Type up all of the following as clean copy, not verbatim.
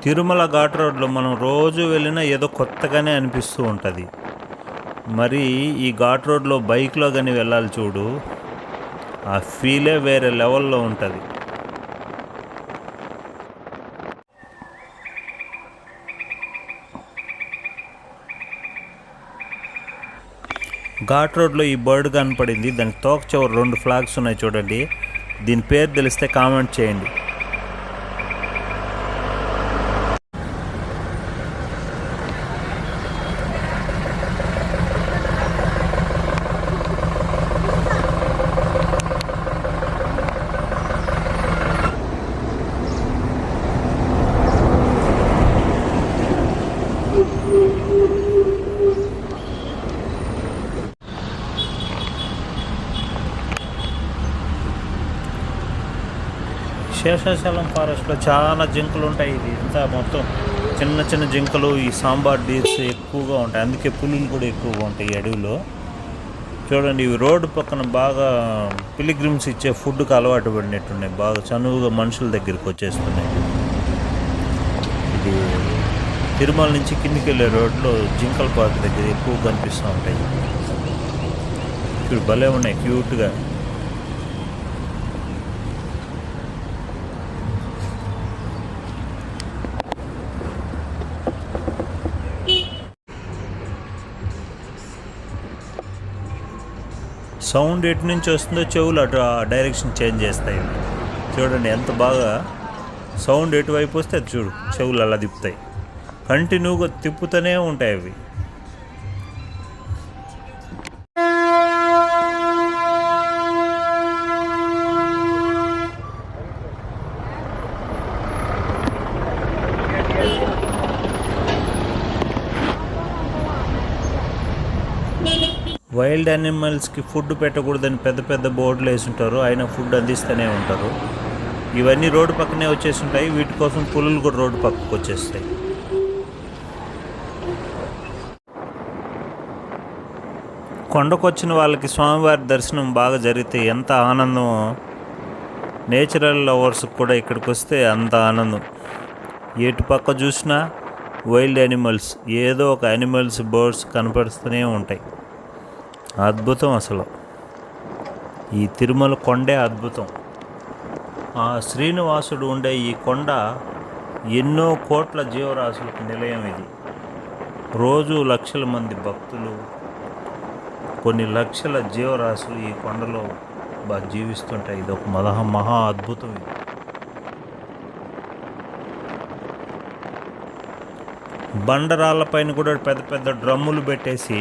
తిరుమల ఘాట్ రోడ్లో మనం రోజు వెళ్ళినా ఏదో కొత్తగానే అనిపిస్తూ ఉంటుంది. మరి ఈ ఘాట్ రోడ్లో బైక్లో కానీ వెళ్ళాలి చూడు, ఆ ఫీలే వేరే లెవెల్లో ఉంటుంది. ఘాట్ రోడ్లో ఈ బర్డ్ కనపడింది. దానికి తోక చివరి 2 ఫ్లాగ్స్ ఉన్నాయి చూడండి. దీని పేరు తెలిస్తే కామెంట్ చేయండి. శేషాచలం ఫారెస్ట్లో చాలా జింకలు ఉంటాయి. ఇది ఇంత మొత్తం చిన్న చిన్న జింకలు, ఈ సాంబార్ డీర్స్ ఎక్కువగా ఉంటాయి. అందుకే పులులు కూడా ఎక్కువగా ఉంటాయి ఈ అడవిలో. చూడండి, ఇవి రోడ్డు పక్కన బాగా పిలిగ్రిమ్స్ ఇచ్చే ఫుడ్కి అలవాటు పడినట్టున్నాయి. బాగా చనువుగా మనుషుల దగ్గరికి వచ్చేస్తున్నాయి. ఇది తిరుమల నుంచి కిందికి వెళ్ళే రోడ్లో జింకల పార్క్ దగ్గర ఎక్కువ కనిపిస్తూ ఉంటాయి. ఇప్పుడు భలే ఉన్నాయి క్యూట్గా. సౌండ్ ఎటు నుంచి వస్తుందో చెవులు అటు డైరెక్షన్ చేంజ్ చేస్తాయి. చూడండి ఎంత బాగా సౌండ్ ఎటువైపు వస్తే అది చూడు చెవులు అలా తిప్పుతాయి. కంటిన్యూగా తిప్పుతూనే ఉంటాయి అవి. వైల్డ్ యానిమల్స్కి ఫుడ్ పెట్టకూడదని పెద్ద పెద్ద బోర్డులు వేసుంటారు, అయినా ఫుడ్ అందిస్తూనే ఉంటారు. ఇవన్నీ రోడ్డు పక్కనే వచ్చేసి ఉంటాయి. వీటి కోసం పులులు కూడా రోడ్డు పక్కకు వచ్చేస్తాయి. కొండకు వచ్చిన వాళ్ళకి స్వామివారి దర్శనం బాగా జరిగితే ఎంత ఆనందమో, నేచురల్ లవర్స్కి కూడా ఇక్కడికి వస్తే అంత ఆనందం. ఎటు పక్క చూసినా వైల్డ్ యానిమల్స్, ఏదో ఒక యానిమల్స్, బర్డ్స్ కనపడుతూనే ఉంటాయి. అద్భుతం అసలు. ఈ తిరుమల కొండే అద్భుతం. ఆ శ్రీనివాసుడు ఉండే ఈ కొండ ఎన్నో కోట్ల జీవరాశులకు నిలయం. ఇది రోజు లక్షల మంది భక్తులు, కొన్ని లక్షల జీవరాశులు ఈ కొండలో బాగా జీవిస్తుంటాయి. ఇది ఒక మహా అద్భుతం. ఇది బండరాళ్ళపైన కూడా పెద్ద పెద్ద డ్రమ్ములు పెట్టేసి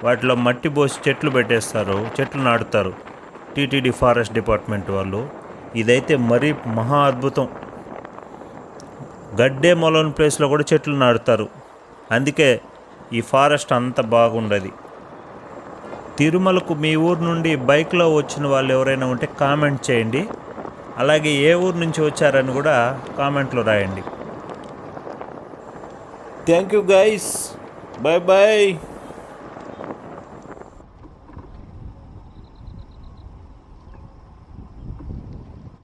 వాటిలో మట్టి పోసి చెట్లు పెట్టేస్తారు, చెట్లు నాటుతారు టీటీడీ ఫారెస్ట్ డిపార్ట్మెంట్ వాళ్ళు. ఇదైతే మరీ మహా అద్భుతం. గడ్డే మొలవని ప్లేస్లో కూడా చెట్లు నాటుతారు. అందుకే ఈ ఫారెస్ట్ అంత బాగుండదు. తిరుమలకు మీ ఊరు నుండి బైక్లో వచ్చిన వాళ్ళు ఎవరైనా ఉంటే కామెంట్ చేయండి. అలాగే ఏ ఊరు నుంచి వచ్చారని కూడా కామెంట్లో రాయండి. Thank you guys, bye bye.